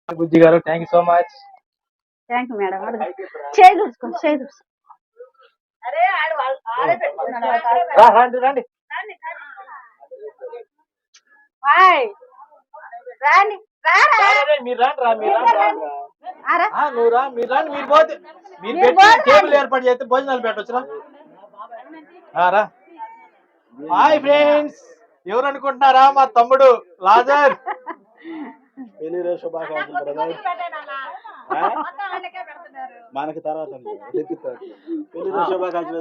బుజ్జి గారు thank you so much. Thank you madam. చేయి తుడుచుకో, చేయి తుడుచుకో. రండి రండి. మీరు రండి రా, మీరు నువ్వు రా, మీరు రండి. మీరు పోతే మీరు టేబుల్ ఏర్పాటు చేస్తే భోజనాలు పెట్టవచ్చురా. రా. హాయ్ ఫ్రెండ్స్, ఎవరు అనుకుంటున్నారా? మా తమ్ముడు లాజర్. పెళ్లి రోజు శుభాకాంక్షలు. మనకి తర్వాత పెళ్లి రోజు శుభాకాంక్షలు.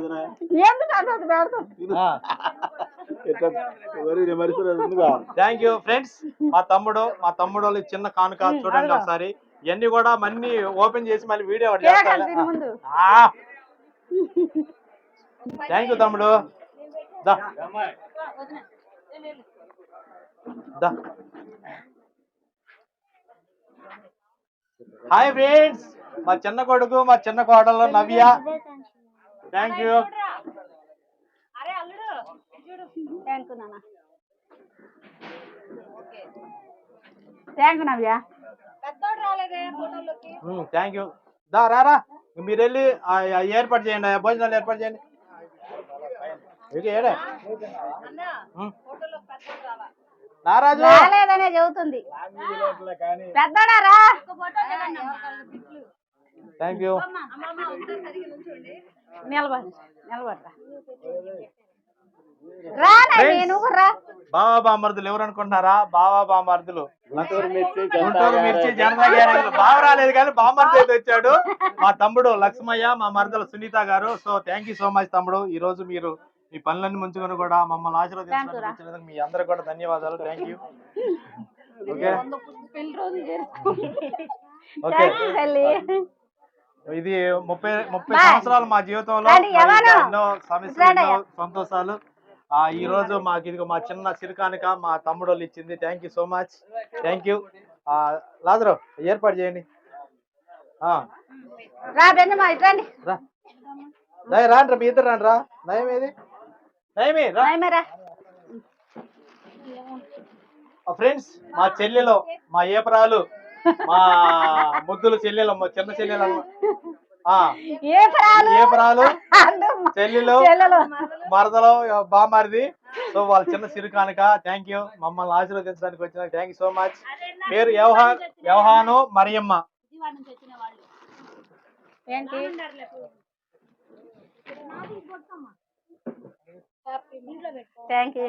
Thank you friends. మా తమ్ముడు వాళ్ళు చిన్న కానుక చూడండి ఒకసారి. ఇవన్నీ కూడా మన్ని ఓపెన్ చేసి మళ్ళీ వీడియో థ్యాంక్ యూ తమ్ముడు. హాయ్ ఫ్రెండ్స్, మా చిన్న కొడుకు మా చిన్న కోడలు Navya. Thank you. Navya. Thank you. రారా, మీరు వెళ్ళి ఏర్పాటు చేయండి, భోజనాలు ఏర్పాటు చేయండి. నారాజు రాలేదనే చెబుతుంది. పెద్దడారా. Thank you. బావా బామర్దులు ఎవరు అనుకుంటున్నారా? బావా బామర్దులు గుంటూరు మిర్చి జనతా గ్యారెంటీ. బావ రాలేదు కానీ బామర్ది అయితే వచ్చాడు. మా తమ్ముడు లక్ష్మయ్య, మా మరదలు సునీత గారు. So thank you so much తమ్ముడు. ఈ రోజు మీరు మీ పనులన్నీ ముంచుకొని కూడా మమ్మల్ని ఆశీర్వదించినందుకు మీ అందరికి కూడా ధన్యవాదాలు. Thank you. Okay okay. ఇది 30 సంవత్సరాలు మా జీవితంలో ఎన్నో సమస్యలు, ఎన్నో సంతోషాలు. ఈ రోజు మాకు ఇది మా చిన్న సిరికానిక మా తమ్ముడు వాళ్ళు ఇచ్చింది. Thank you so much. Thank you. లాజరు ఏర్పాటు చేయండి. రాండి మీ ఇద్దరు రండి రా. నయం ఏది? నయమే రా. ఫ్రెండ్స్, మా చెల్లెలు, మా ఏపరాలు, మా ముద్దులు చెల్లెలు, మా చిన్న చెల్లెలు, ఏపరాలు, చెల్లెలు, మరదలు, బామారిది. సో వాళ్ళ చిన్న సిరికానుక. Thank you. మమ్మల్ని ఆశీర్వదించడానికి వచ్చిన థ్యాంక్ యూ సో మచ్. పేరు Yavahanu Mariyamma. Thank you. Thank you.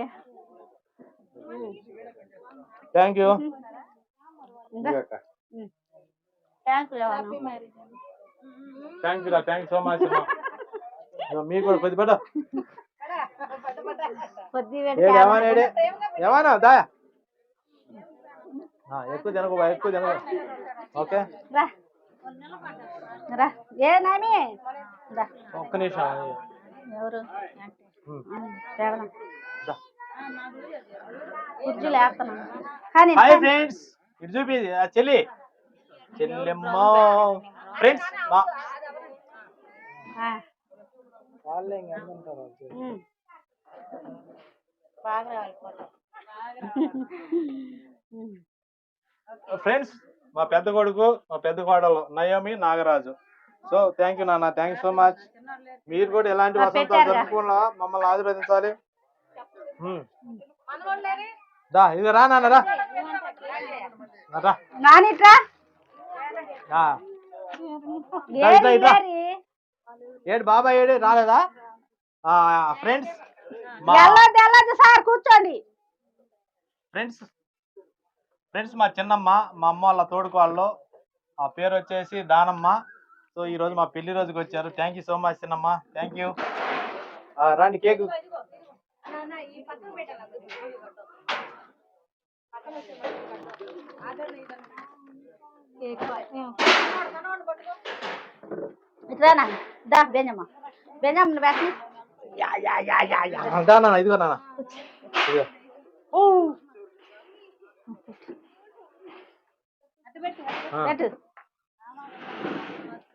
Thank you so much. మీకు కూడా కొద్ది పెట్ట ఏమన్నా దా ఎక్కువ తినకు, ఎక్కువ తినకు. ఓకే ఒక్క నిమిషం. హాయ్ ఫ్రెండ్స్, ఇటు చూపి చెల్లెమ్మ. ఫ్రెండ్స్ ఫ్రెండ్స్ మా పెద్ద కొడుకు మా పెద్ద కోడలు Naomi Nagaraju. So thank you నాన్న. Thank you so much. మీరు కూడా ఎలాంటి వసంతాలు జరుపుకున్నా మమ్మల్ని ఆశీర్వదించాలి. ఇది రా నాన్న రా. ఏడు బాబాయ్ ఏడు రాలేదా? ఫ్రెండ్స్ కూర్చోండి. ఫ్రెండ్స్ మా చిన్నమ్మ, మా అమ్మ వాళ్ళ తోడుకోళ్ళు. ఆ పేరు వచ్చేసి దానమ్మ. సో ఈ రోజు మా పెళ్లి రోజుకి వచ్చారు. థ్యాంక్ యూ సో మచ్ చిన్నమ్మ. Thank you. రండి కేకు. ఇదిగో నాన్న.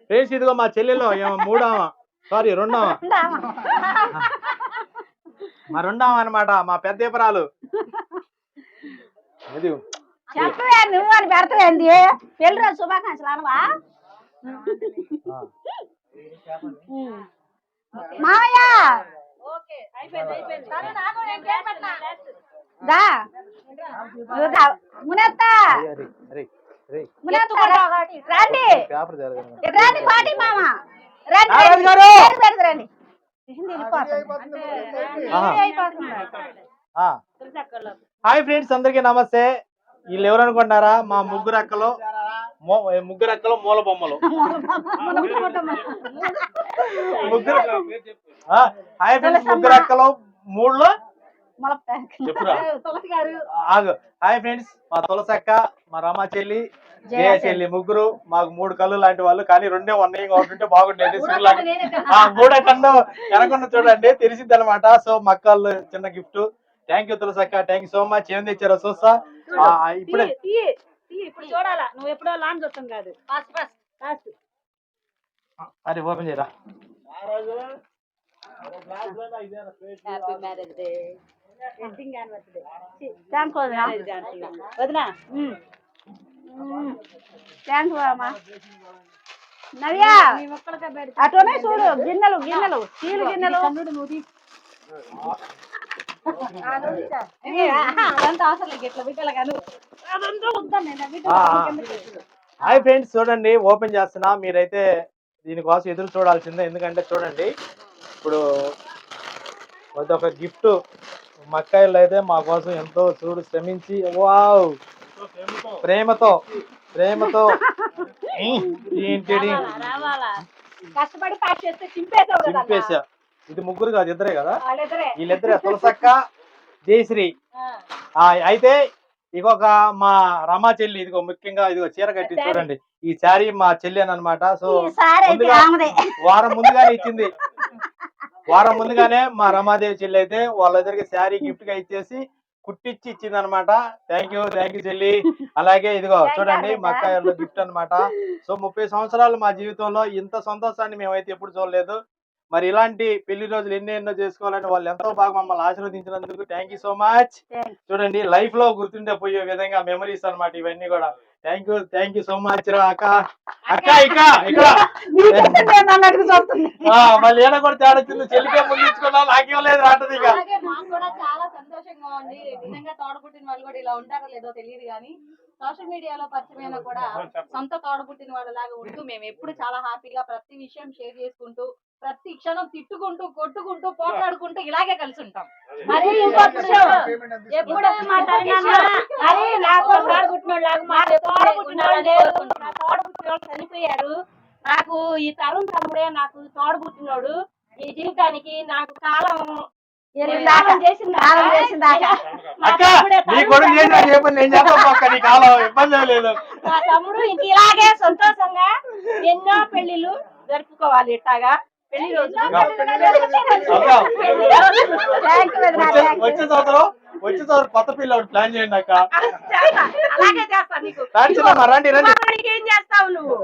ఫ్రెండ్స్ ఇదిగో మా చెల్లెలో మూడవ, సారీ రెండవ, మా రెండవ అనమాట మా పెద్ద ఏపరాలు. ఇది చెప్పవే నువ్వు అని పెడతావేంది పెళ్లి రోజు శుభాకాంక్షలు అనవా మావయ్య దా మునత్త రండి రండి పాటి మామ రండి రండి హాయ్ ఫ్రెండ్స్, అందరికీ నమస్తే. వీళ్ళు ఎవరు అనుకుంటున్నారా? మా ముగ్గురు అక్కలు మూల బొమ్మలు. హాయ్ ఫ్రెండ్స్, ముగ్గురు అక్కలు మూడులో ఆగు. హాయ్ ఫ్రెండ్స్, మా తులసక్క, మా రమా చెల్లి, జయ చెల్లి ముగ్గురు మాకు 3 కళ్ళు లాంటి వాళ్ళు. కానీ 2 ఉన్నాయి, ఒకటి ఉంటే బాగుండేది. మూడో కన్ను వెనకుండా చూడండి తెలిసింది అనమాట. సో మా అక్కలు చిన్న గిఫ్ట్. థ్యాంక్ యూ తులసక్క, థ్యాంక్ యూ సో మచ్. ఏం తెచ్చారో చూస్తా. ఇప్పుడే చూడాలా నువ్వు ఎప్పుడో లాంచ్ వస్తాం కాదు. అరే ఓపెన్ చేయరా. Happy marriage day. వదినా నవ్యా అటునే చూడు గిన్నెలు స్టీల్ గిన్నెలు హాయ్ ఫ్రెండ్స్, చూడండి ఓపెన్ చేస్తున్నా. మీరైతే దీనికోసం ఎదురు చూడాల్సిందే. ఎందుకంటే చూడండి, ఇప్పుడు ఒక గిఫ్ట్ మక్కాయిలు అయితే మా కోసం ఎంతో చూడు శ్రమించి వావ్ ప్రేమతో ఏంటి కష్టపడి చింపేసా. ఇది ముగ్గురు కాదు, ఇద్దరే కదా. వీళ్ళిద్దరే తులసక్క, జయశ్రీ. అయితే ఇంకొక మా రమా చెల్లి, ఇదిగో ముఖ్యంగా ఇదిగో చీర కట్టి చూడండి. ఈ శారీ మా చెల్లి అని అనమాట. సో వారం ముందుగానే ఇచ్చింది. వారం ముందుగానే మా రమాదేవి చెల్లి అయితే వాళ్ళిద్దరికి శారీ గిఫ్ట్ గా ఇచ్చేసి కుట్టించి ఇచ్చింది అనమాట. థ్యాంక్ యూ చెల్లి. అలాగే ఇదిగో చూడండి మా అక్క గిఫ్ట్ అనమాట. సో 30 సంవత్సరాలు మా జీవితంలో ఇంత సంతోషాన్ని మేమైతే ఎప్పుడు చూడలేదు. మరి ఇలాంటి పెళ్లి రోజులు ఎన్నో చేసుకోవాలని వాళ్ళు ఎంతో బాగా మమ్మల్ని ఆశీర్వదించినందుకు థ్యాంక్ యూ సో మచ్. చూడండి లైఫ్ లో గుర్తుండే పోయే విధంగా మెమరీస్ అనమాట ఇవన్నీ కూడా. థ్యాంక్ యూ సో మచ్ రా అక్క. ఇక్కడ మళ్ళీ ఏడ కూడా తేడా వచ్చింది. చెల్లికే ముందుకున్నా నాకేం లేదు రాటది. ఇక చాలా సంతోషంగా ఉంది. నిజంగా తోడబుట్టిన వాళ్ళు కూడా ఇలా ఉంటారో లేదో తెలియదు కానీ సోషల్ మీడియాలో పరిచయమైనా కూడా సొంత తోడబుట్టిన వాళ్ళలాగా ఉంటూ మేము ఎప్పుడు చాలా హ్యాపీగా ప్రతి విషయం షేర్ చేసుకుంటూ ప్రతి క్షణం తిట్టుకుంటూ కొట్టుకుంటూ పోట్లాడుకుంటూ ఇలాగే కలిసి ఉంటాం. మరి ఇంకొక విషయం ఎప్పుడు చనిపోయారు. నాకు ఈ తరుణ్ తమ్ముడే నాకు తోడబుట్టినోడు. ఈ జీవితానికి నాకు కాలం తమ్ముడు ఇంక ఇలాగే సంతోషంగా ఎన్నో పెళ్లిళ్ళు జరుపుకోవాలి. ఇట్టాగా పెళ్లి రోజు వచ్చే కొత్త పిల్లలు ప్లాన్ చేయండి అక్క. అలాగే చేస్తాను. నీకు రండి ఏం చేస్తావు నువ్వు?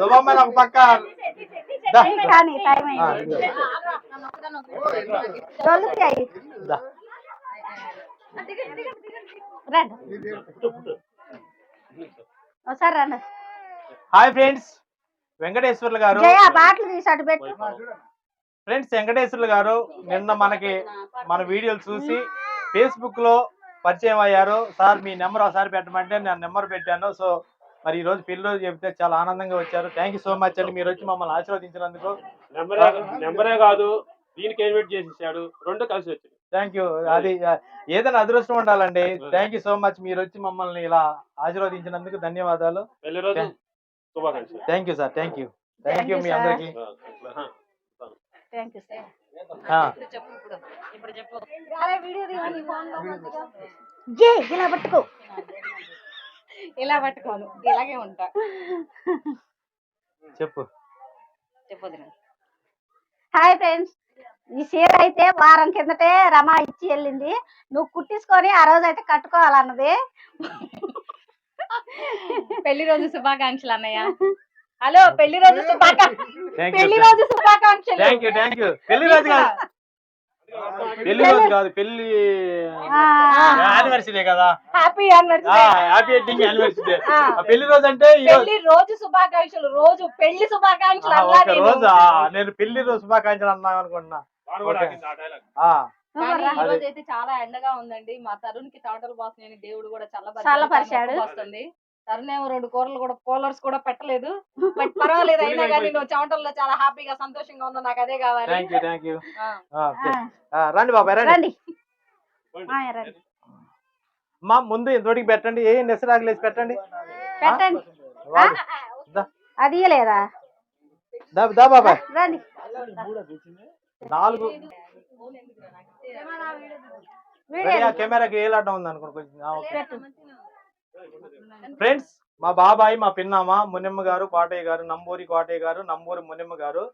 శుభమైన ఒక పక్క హాయ్ ఫ్రెండ్స్, వెంకటేశ్వర్లు గారు. ఫ్రెండ్స్ వెంకటేశ్వర్లు గారు నిన్న మన వీడియోలు చూసి ఫేస్బుక్ లో పరిచయం అయ్యారు. సార్ మీ నెంబర్ ఒకసారి పెట్టమంటే నేను నెంబర్ పెట్టాను. సో మరి ఈ రోజు పెళ్లి రోజు చెప్తే చాలా ఆనందంగా వచ్చారు. థ్యాంక్ యూ సో మచ్ అండి, మీరు వచ్చి మమ్మల్ని ఆశీర్వదించినందుకు. నెంబరే కాదు, దీనికి ఇన్వైట్ చేసేసాడు, 2 కలిసి వచ్చింది. Thank you. అది ఏదైనా అదృష్టం ఉండాలండి. థ్యాంక్ యూ సో మచ్, మీరు వచ్చి మమ్మల్ని ఇలా ఆశీర్వదించినందుకు ధన్యవాదాలు. పెళ్లి రోజు శుభాకాంక్షలు. Thank you sir, thank you మీ అందరికి. ఇలా పట్టుకోను, ఇలాగే ఉంటా. చెప్పు. హాయ్ ఫ్రెండ్స్, ఈ చీర అయితే వారం కిందటే రమా ఇచ్చి వెళ్ళింది. నువ్వు కుట్టించుకొని ఆ రోజు అయితే కట్టుకోవాలన్నది. పెళ్లి రోజు శుభాకాంక్షలు అన్నయ్య. హలో, పెళ్లి రోజు శుభాకాంక్షలు. పెళ్లి రోజు శుభాకాంక్షలు. థ్యాంక్ యూ పెళ్లి రోజు పెళ్లి రోజు కాదు, పెళ్లి యానివర్సరీ కదా. Happy happy wedding anniversary. పెళ్లి రోజు అంటే పెళ్లి రోజు శుభాకాంక్షలు, రోజు పెళ్లి శుభాకాంక్షలు అన్నా ఒక రోజు నేను పెళ్లి రోజు శుభాకాంక్షలు అన్నా అనుకుంటున్నా. ఈ రోజు అయితే చాలా ఎండగా ఉందండి. మా తరుణ్ కి టోటల్ బాస్ నేను దేవుడు కూడా చల్లపరిచాడు. వస్తుంది. తరుణ్ ఏమో 2 కూరలు కూడా కూలర్స్ కూడా పెట్టలేదు. బట్ పర్వాలేదు, అయినా కానీ నువ్వు చెమటల్లో చాలా హ్యాపీగా సంతోషంగా ఉన్నా, నాకు అదే కావాలి. Thank you. రండి బాబాయ్ రండి. మా ముందు ఇంతటికి పెట్టండి, ఏ నెసరాగలేసి పెట్టండి. అది లేదా దా బాబాయ్. రండి. 4 కెమెరాకి ఏలాడడం ఉంది అనుకోండి. ఫ్రెండ్స్, మా బాబాయ్, మా పిన్నమ్మ మునిమ్మ గారు, కోటయ్య గారు, నంబూరి కోటయ్య గారు, నంబూరి మునిమ్మ గారు.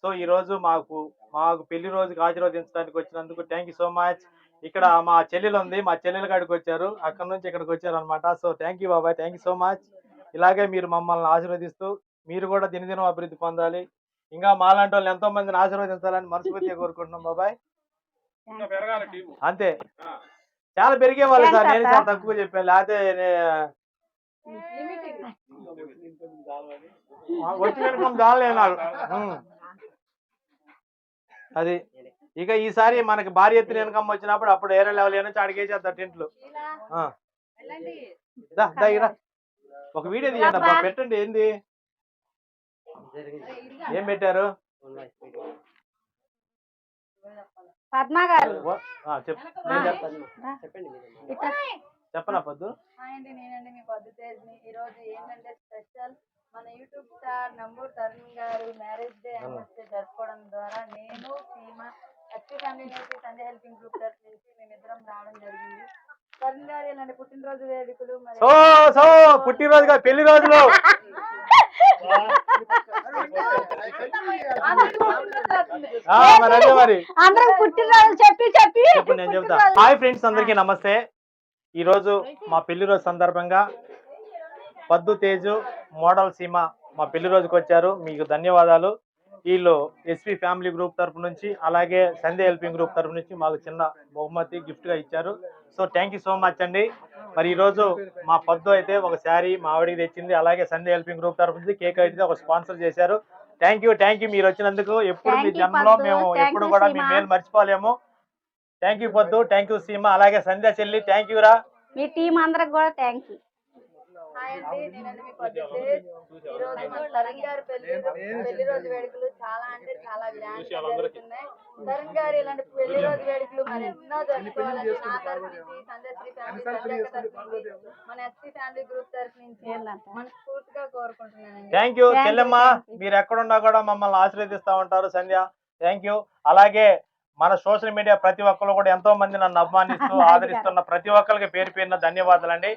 సో ఈ రోజు మాకు పెళ్లి రోజుకి ఆశీర్వదించడానికి వచ్చినందుకు థ్యాంక్ యూ సో మచ్. ఇక్కడ మా చెల్లెలు ఉంది, మా చెల్లెల కాడికి వచ్చారు, అక్కడ నుంచి ఇక్కడికి వచ్చారు అనమాట. సో థ్యాంక్ యూ బాబాయ్, థ్యాంక్ యూ సో మచ్. ఇలాగే మీరు మమ్మల్ని ఆశీర్వదిస్తూ మీరు కూడా దినదినం అభివృద్ధి పొందాలి, ఇంకా మాలాంటి వాళ్ళు ఎంతో మందిని ఆశీర్వదించాలని మనస్ఫూర్తిగా కోరుకుంటున్నాం బాబాయ్. అంతే, చాలా పెరిగే వాళ్ళు సార్, నేను చాలా తక్కువ చెప్పాను. లేకపోతే వచ్చి వెనుకం చాలే అది. ఇక ఈసారి మనకి భారీ ఎత్తున ఇన్కమ్ వచ్చినప్పుడు అప్పుడు ఏరే లెవెల్ నుంచి అడిగేసేద్దాం టెంట్లు. ఒక వీడియో తీయండి అబ్బా, పెట్టండి. ఏంది ఏం పెట్టారు? పద్మ గారు చెప్పనా పొద్దు. నేనండి మీ పొద్దు తేజ్ని. ఈ రోజు ఏంటంటే స్పెషల్, మన యూట్యూబ్ స్టార్ నంబూరు తరుణ్ గారు మ్యారేజ్ డే యానివర్సరీ జరుపుకోవడం ద్వారా నేను సీమ యాక్టివ్ ఫ్యామిలీ నుంచి సండే హెల్పింగ్ గ్రూప్ తరఫు నుంచి మేమిద్దరం రావడం జరిగింది. తరుణ్ గారు ఇలాంటి పుట్టినరోజు వేడుకలు పుట్టినరోజుగా పెళ్లి రోజులు అందరం పుట్టినరోజు చెప్పి నేను చెప్తా. హాయ్ ఫ్రెండ్స్, అందరికీ నమస్తే. ఈ రోజు మా పెళ్లి రోజు సందర్భంగా పద్దు తేజు, మోడల్ సీమ మా పెళ్లి రోజుకి వచ్చారు. మీకు ధన్యవాదాలు. వీళ్ళు ఎస్పీ ఫ్యామిలీ గ్రూప్ తరపు నుంచి, అలాగే సండే హెల్పింగ్ గ్రూప్ తరపు నుంచి మాకు చిన్న బహుమతి గిఫ్ట్ గా ఇచ్చారు. So thank you so much అండి. మరి ఈ రోజు మా పద్దు అయితే ఒక శారీ మా ఆవిడికి తెచ్చింది, అలాగే సండే హెల్పింగ్ గ్రూప్ తరపు నుంచి కేక్ అయితే ఒక స్పాన్సర్ చేశారు. థ్యాంక్ యూ మీరు వచ్చినందుకు. ఎప్పుడు మీ జన్మలో మేము ఎప్పుడు కూడా మీ మేలు మర్చిపోలేము. థ్యాంక్ యూ పద్దు, థ్యాంక్ యూ సీమ, అలాగే సంధ్య చెల్లి థ్యాంక్ యూ రా. మీ టీం అందరికి కూడా థ్యాంక్ యూ. హాయ్ అండి, నేనండి మీ పొద్దు తేజ్. ఈ రోజు మన తరుణ్ గారి పెళ్లి రోజు వేడుకలు చాలా అంటే చాలా గ్రాండ్ గా జరుగుతున్నాయి. తరుణ్ గారు ఇలాంటి పెళ్లి రోజు వేడుకలు మరి ఎన్నో జరుపుకోవాలని నా తరఫు నుంచి, సంజయశ్రీ ఫ్యామిలీ తరఫు నుంచి, మన ఎస్పీ ఫ్యామిలీ గ్రూప్ తరఫు నుంచి మనస్ఫూర్తిగా కోరుకుంటున్నానండి. థ్యాంక్ యూ చెల్లెమ్మ, మీరు ఎక్కడున్నా కూడా మమ్మల్ని ఆశీర్వదిస్తూ ఉంటారు. సంధ్య థ్యాంక్ యూ. అలాగే మన సోషల్ మీడియా ప్రతి ఒక్కరు కూడా ఎంతో మంది నన్ను అభిమానిస్తూ ఆదరిస్తున్న ప్రతి ఒక్కరికి పేరు పేరున ధన్యవాదాలండి.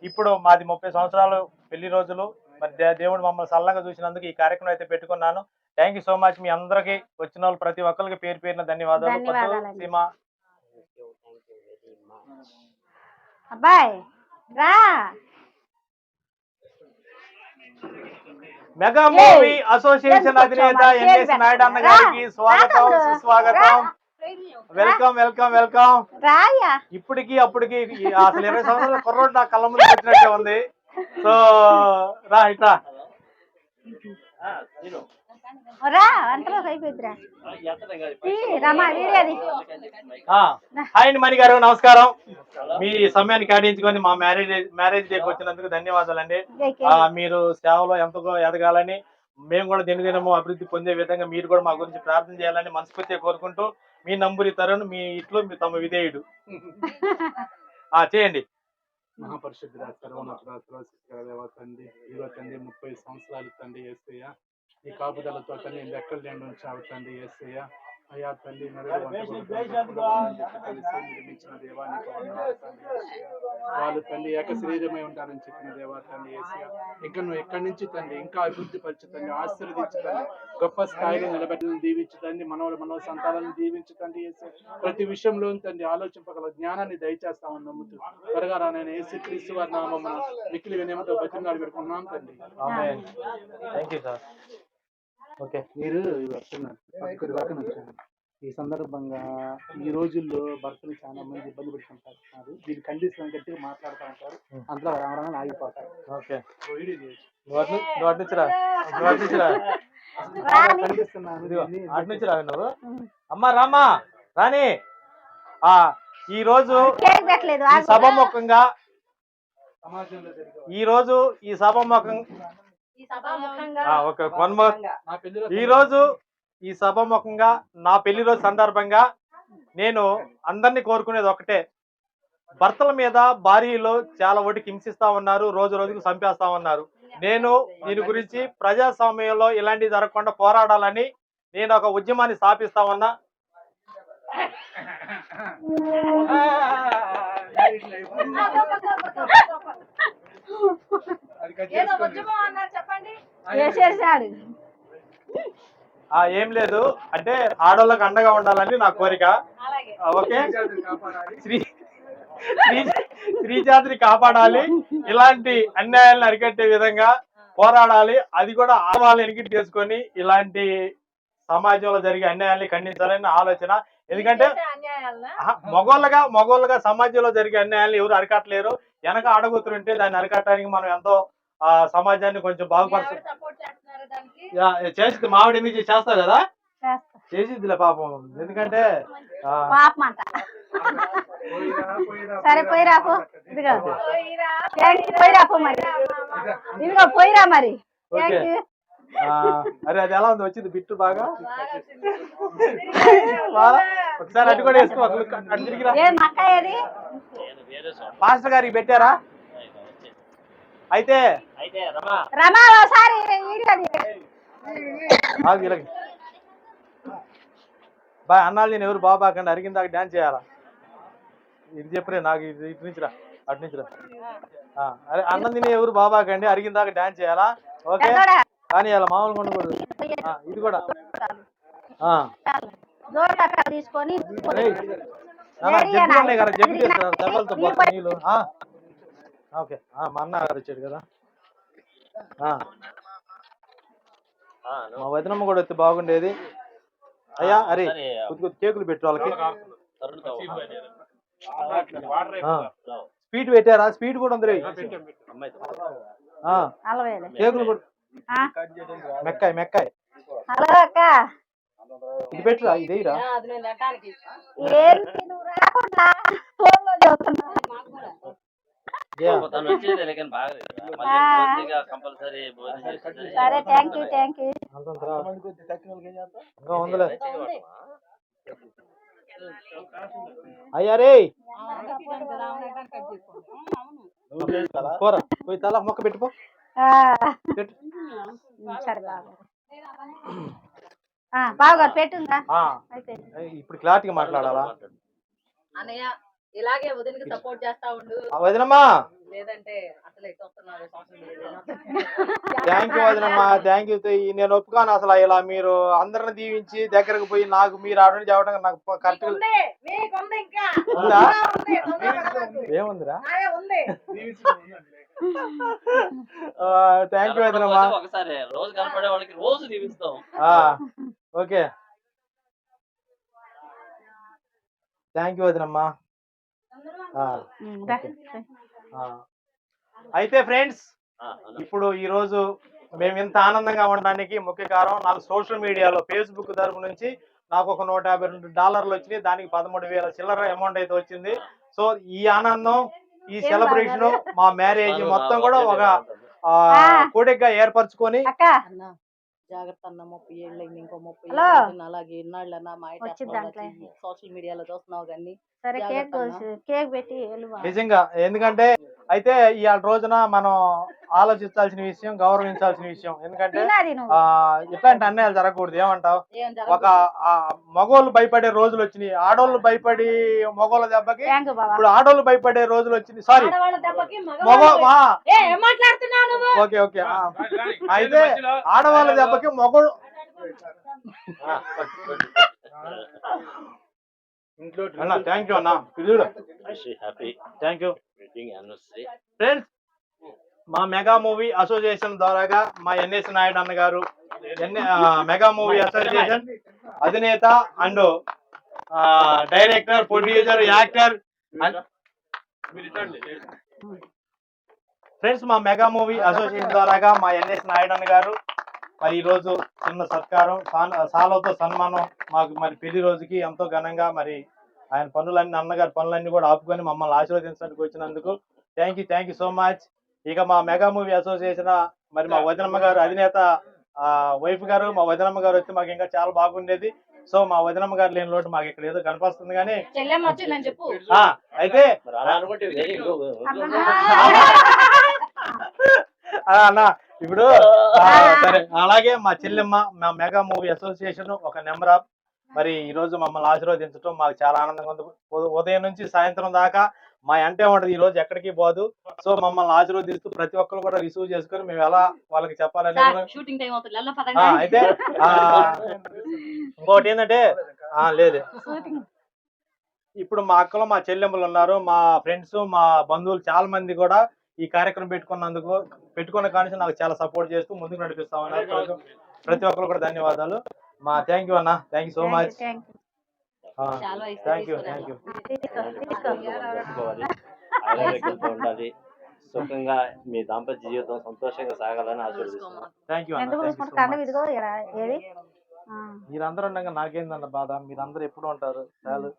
ఇప్పుడు మాది 30 సంవత్సరాలు పెళ్లి రోజులు. మరి దేవుడు మమ్మల్ని సల్లంగా చూసినందుకు ఈ కార్యక్రమం అయితే పెట్టుకున్నాను. Thank you so much. మీ అందరికి వచ్చిన వాళ్ళు ప్రతి ఒక్కరికి పేరు పేరున ధన్యవాదాలు. సీమ అబ్బాయి రా. మెగా మూవీ అసోసియేషన్ అధినేత ఎన్ఎస్ నాయుడు అన్న గారికి స్వాగతం, సుస్వాగతం. Welcome welcome welcome. ఇప్పటికి అప్పటికి అసలు 20 సంవత్సరాల కుర్రోడు నా కళ్ళ ముందు వచ్చినట్టే ఉంది. సో రా ఇట్లా. హాయ్ అండి మణి గారు, నమస్కారం. మీ సమయాన్ని కేటాయించుకొని మా మ్యారేజ్ డేకి వచ్చినందుకు ధన్యవాదాలండి. మీరు సేవలో ఎంతగా ఎదగాలని, మేము కూడా దినదినము అభివృద్ధి పొందే విధంగా మీరు కూడా మా గురించి ప్రార్థన చేయాలని మనస్ఫూర్తిగా కోరుకుంటూ, మీ నంబూరి తరుణ్, మీ ఇంట్లో మీ తమ విధేయుడు చేయండి. మహాపరిశుద్ధ సర్వోన్నత తండ్రి, ఇదిగో తండ్రి 30 సంవత్సరాలు తండ్రి యేసయ్య, ఈ కాపుదలతో తండ్రి లెక్కలు లేని ఉంచావు తండ్రి యేసయ్య. అయ్యా తండ్రి నిర్మించిన దేవానికి వాళ్ళు తండ్రి ఏక శరీరమై ఉంటారని చెప్పిన దేవా తండ్రి యేసయ్య. ఇంకా నువ్వు ఎక్కడి నుంచి తండ్రి ఇంకా అభివృద్ధి పరిచి తండ్రి ఆశీర్వదించండి, గొప్ప స్థాయిలో నిలబెట్టని దీవించండి, మనో సంతానాలను దీవించండి యేసయ్య. ప్రతి విషయంలో తండ్రి ఆలోచింపగల జ్ఞానాన్ని దయచేస్తామని నమ్ముతూ త్వరగా రానైనా యేసు క్రీస్తు వారి నామమున మిక్కిలి వినయంతో బతిమలాడి పెట్టుకున్నాం తండ్రి. Thank you sir. ఓకే, మీరు వస్తున్నారు. ఈ సందర్భంగా ఈ రోజుల్లో భర్తలు చాలా మంది ఇబ్బంది పడుతుంటారు. దీన్ని ఖండిస్తున్న గట్టిగా మాట్లాడుతూ ఉంటారు, అందులో రావడానికి ఆగిపోతారు. ఓకే వీడియో చేయొచ్చు. నువ్వు అటు నుంచి రా ఖండిస్తున్నాను దీన్ని. అటు నుంచి రా నువ్వు. అమ్మా రామ్మా రాని. ఈ రోజు కేక్ పెట్టలేదు ఈ సభాముఖంగా సమాజంలో జరిగే ఈ సభాముఖంగా ఈ సభాముఖంగా ఓకే వన్ మోర్. నా పెళ్లిలో ఈ రోజు ఈ సభాముఖంగా నా పెళ్లి రోజు సందర్భంగా నేను అందరినీ కోరుకునేది ఒకటే, భర్తల మీద భార్యలు చాలా ఒడికి హింసిస్తా ఉన్నారు, రోజు రోజుకు చంపేస్తా ఉన్నారు. నేను దీని గురించి ప్రజాస్వామ్యంలో ఇలాంటివి జరగకుండా పోరాడాలని నేను ఒక ఉద్యమాన్ని స్థాపిస్తా ఉన్నా. అది కట్ ఏదో చేసుకోండి. ఉద్యమం అన్నారు చెప్పండి. చేసేసాడు. ఏం లేదు అంటే ఆడోళ్ళకి అండగా ఉండాలని నా కోరిక. అలాగే ఓకే, జాతిని కాపాడాలి. స్త్రీ జాతిని కాపాడాలి, ఇలాంటి అన్యాయాలను అరికట్టే విధంగా పోరాడాలి. అది కూడా ఆడవాళ్ళు ఎన్నికటి చేసుకొని ఇలాంటి సమాజంలో జరిగే అన్యాయాన్ని ఖండించాలని ఆలోచన. ఎందుకంటే చేసే అన్యాయాలనా? మగోళ్ళగా సమాజంలో జరిగే అన్యాయాలు ఎవరు అరికట్టలేరు. వెనక ఆడగొత్తుంటే దాన్ని అరికట్టడానికి మనం ఎంతో సమాజాన్ని కొంచెం బాగుపరచు ఎవరు సపోర్ట్ చేస్తున్నారు దానికి? చేసి మావిడ ఎందుకు చేస్తావు కదా, చేస్తా. చేసిద్దిలే పాపం. ఎందుకంటే పాపం అంట. సరే పోయిరాపు. ఇదిగో పోయిరా, పోయిరాపు మరి. ఇదిగో పోయిరా మరి. ఓకే. Thank you. అరే అది ఎలా ఉంది, వచ్చింది బిట్టు బాగా. బాగా వచ్చింది. బాగా. ఒకసారి అటు కూడా వేసుకో, అటు తిరిగిరా. ఏ మక్క ఏది? పాస్టర్ గారికి పెట్టారా? అయితే రమా ఒకసారి వీడియో బాయ్ అన్నాళ్ళు నేను ఎవరు బాబాకండి అరిగిన దాకా డాన్స్ చేయాలా? ఇది చెప్పరే నాకు, ఇటు నుంచి రా, అటు నుంచి రా. అరే అన్నం తిని ఎవరు బాబాకండి అరిగిన దాకా డాన్స్ చేయాలా? ఓకే కానీ ఇలా మామూలుగా ఉండకూడదు. ఇది కూడా తీసుకొని జబ్బులు ఉన్నాయి కదా, జబ్బు చేస్తారు దెబ్బలతో పోతాయి నీళ్ళు. ఓకే మా అన్న గారు వచ్చాడు కదా, మా వదినమ్మ కూడా వస్తే బాగుండేది. అయ్యా అరే కొద్ది కేకులు పెట్టు వాళ్ళకి. స్వీట్ పెట్టారా? స్వీట్ కూడా ఉంది. కేకులు కూడా మెక్కాయ హలో అక్క. ఇది పెట్టురా, ఇదేరా. అది నేను తినడానికి. ఏంటి నువ్వు రాకుండా ఫోన్లో చదువుతున్నా. సరే థ్యాంక్ యూ. ఉందిలే అయ్యా రే పోరా పోయి తల మొక్క పెట్టుకో. సరే బాగా పెట్టుందా? ఇప్పుడు క్లారిటీగా మాట్లాడాలా? అన్నయ్య ఇలాగే వదినకి సపోర్ట్ చేస్తా ఉండు, వదినమ్మా. లేదంటే అసలు ఎటు వస్తున్నారు సోషల్ మీడియాలో. థ్యాంక్ యూ వదినమ్మా, థ్యాంక్ యూ. నేను ఒప్పుకోను అసలు. ఇలా మీరు అందరిని దీవించి దగ్గరకు పోయి నాకు మీరు ఆడని చెప్పడం నాకు కరెక్ట్ గా ఉంది, మీకుంది ఇంకా. ఉందా? ఉంది, తొందరగా ఏముందిరా? అదే ఉంది. థ్యాంక్ యూ వదినమ్మా. ఒకసారి రోజు కనపడే వాళ్ళకి రోజు దీవిస్తాం. ఓకే థ్యాంక్ యూ వదినమ్మా. అయితే ఫ్రెండ్స్ ఇప్పుడు ఈ రోజు మేము ఇంత ఆనందంగా ఉండడానికి ముఖ్య కారణం నాకు సోషల్ మీడియాలో ఫేస్బుక్ తరపు నుంచి నాకు ఒక $152 వచ్చినాయి. దానికి 13,000 చిల్లర అమౌంట్ అయితే వచ్చింది. సో ఈ ఆనందం, ఈ సెలబ్రేషన్, మా మ్యారేజ్ మొత్తం కూడా ఒక కూడికగా ఏర్పరచుకొని జాగ్రత్త అన్న 30 ఏళ్ళు ఇంకో 30 హలో. ఏళ్ళు అలాగే ఎన్నాళ్ళన్నా మా వచ్చిందంటే. సోషల్ మీడియాలో చూస్తున్నావు కానీ సరే కేక్ పెట్టి నిజంగా. ఎందుకంటే అయితే ఇవాళ రోజున మనం ఆలోచించాల్సిన విషయం, గౌరవించాల్సిన విషయం. ఎందుకంటే ఇట్లాంటి అన్యాయాలు జరగకూడదు. ఏమంటావు? ఒక మగోళ్ళు భయపడే రోజులు వచ్చినాయి, ఆడోళ్ళు భయపడి మగోళ్ళ దెబ్బకి ఇప్పుడు ఆడోళ్ళు భయపడే రోజులు వచ్చినాయి. Sorry okay okay. అయితే ఆడవాళ్ళ దెబ్బకి మగోళ్ళు అన్న థ్యాంక్ యూ అన్న. Thank you friends. మా మెగా మూవీ అసోసియేషన్ ద్వారాగా మా ఎన్ఎస్ నాయుడు అన్న గారు మెగా మూవీ అసోసియేషన్ అధినేత and director, producer, actor. Friends, మా మెగా మూవీ అసోసియేషన్ ద్వారాగా మా ఎన్ఎస్ నాయుడు గారు మరి ఈ రోజు చిన్న సత్కారం సాలతో సన్మానం మాకు మరి పెళ్లి రోజుకి ఎంతో ఘనంగా మరి ఆయన పనులన్నీ అన్నగారి పనులన్నీ కూడా ఆపుకొని మమ్మల్ని ఆశీర్వదించడానికి వచ్చినందుకు థ్యాంక్ యూ సో మచ్. ఇక మా మెగా మూవీ అసోసియేషన్ మరి మా వదినమ్మ గారు అధినేత వైఫ్ గారు, మా వదినమ్మ గారు వచ్చి మాకు ఇంకా చాలా బాగుండేది. సో మా వదినమ్మ గారు లేని లోటు మాకు ఇక్కడ ఏదో కనిపిస్తుంది కానీ చెల్లెమ్మ వచ్చిందని చెప్పు. అయితే అలా అనుకుంటే అన్న ఇప్పుడు సరే, అలాగే మా చెల్లెమ్మ మా మెగా మూవీ అసోసియేషన్ ఒక నెంబర్ ఆఫ్ మరి ఈ రోజు మమ్మల్ని ఆశీర్వదించడం మాకు చాలా ఆనందంగా ఉంది. ఉదయం నుంచి సాయంత్రం దాకా మా అంటే ఉంటది, ఈ రోజు ఎక్కడికి పోదు. సో మమ్మల్ని ఆశీర్వదిస్తూ ప్రతి ఒక్కరు కూడా రిసీవ్ చేసుకుని మేము ఎలా వాళ్ళకి చెప్పాలని షూటింగ్ టైం అవుతుంది. అయితే ఇంకోటి ఏంటంటే లేదు, ఇప్పుడు మా అక్కలు మా చెల్లెమ్మలు ఉన్నారు, మా ఫ్రెండ్స్ మా బంధువులు చాలా మంది కూడా ఈ కార్యక్రమం పెట్టుకున్న కానీ నాకు చాలా సపోర్ట్ చేస్తూ ముందుకు నడిపిస్తా ఉన్నారు. ప్రతి ఒక్కరు కూడా ధన్యవాదాలు. మా థ్యాంక్ యూ అన్న, thank you so much. Thank you. ఉండాలి, సుఖంగా మీ దాంపత్య జీవితం సంతోషంగా సాగాలని ఆశీర్వదిస్తున్నాను. థ్యాంక్ యూ అన్న. మీరందరూ ఉండగా నాకేందన్న బాధ, మీరందరూ ఎప్పుడు ఉంటారు చాలు.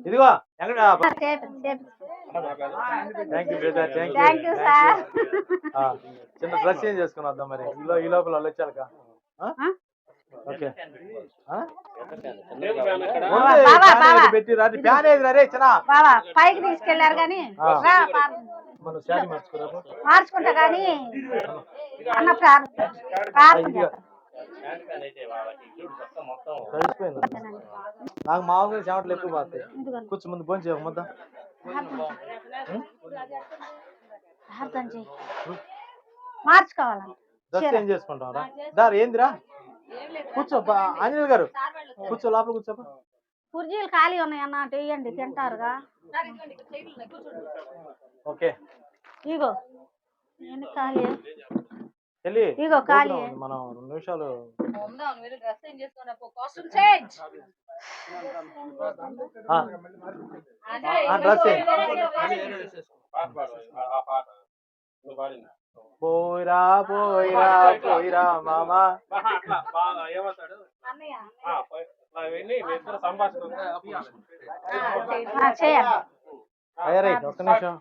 ఇదిగో ఎక్కడ థ్యాంక్ యూ సార్. చిన్న డ్రెస్ చేంజ్ చేసుకుని వద్దాం మరి ఈ లోపల వాళ్ళు వచ్చాక. ఓకే పెట్టి రాత్రి ఫ్యాన్ ఏది రే చిన్న బాబా పైకి తీసుకెళ్లారు కానీ మనం శారీ మార్చుకోరా మార్చుకుంటా కానీ అన్న కలిసిపోయింది. నాకు మామూలుగా చెమటలు ఎక్కువ పోతాయి. కూర్చో ముందు భోజనం చేయక ముద్ద మార్చుకోవాలండి. డ్రెస్ చేంజ్ చేసుకుంటాం రా. దారి ఏందిరా కూర్చో. ఆంజనేయులు గారు కూర్చో, లోపల కూర్చో. కుర్జీలు ఖాళీ ఉన్నాయన్న అటు వేయండి, తింటారుగా. ఓకే ఇగో ఖాళీ, వెళ్ళి ఇగో ఖాళీ. మనం 2 నిమిషాలు డ్రెస్ చేంజ్ చేసుకున్నా కాస్ట్యూమ్ చేంజ్. డ్రెస్ పోయిరా పోయిరా పోయిరా మామా ఏమవుతాడు సంభాషణ చేయాలి. ఒక్క నిమిషం.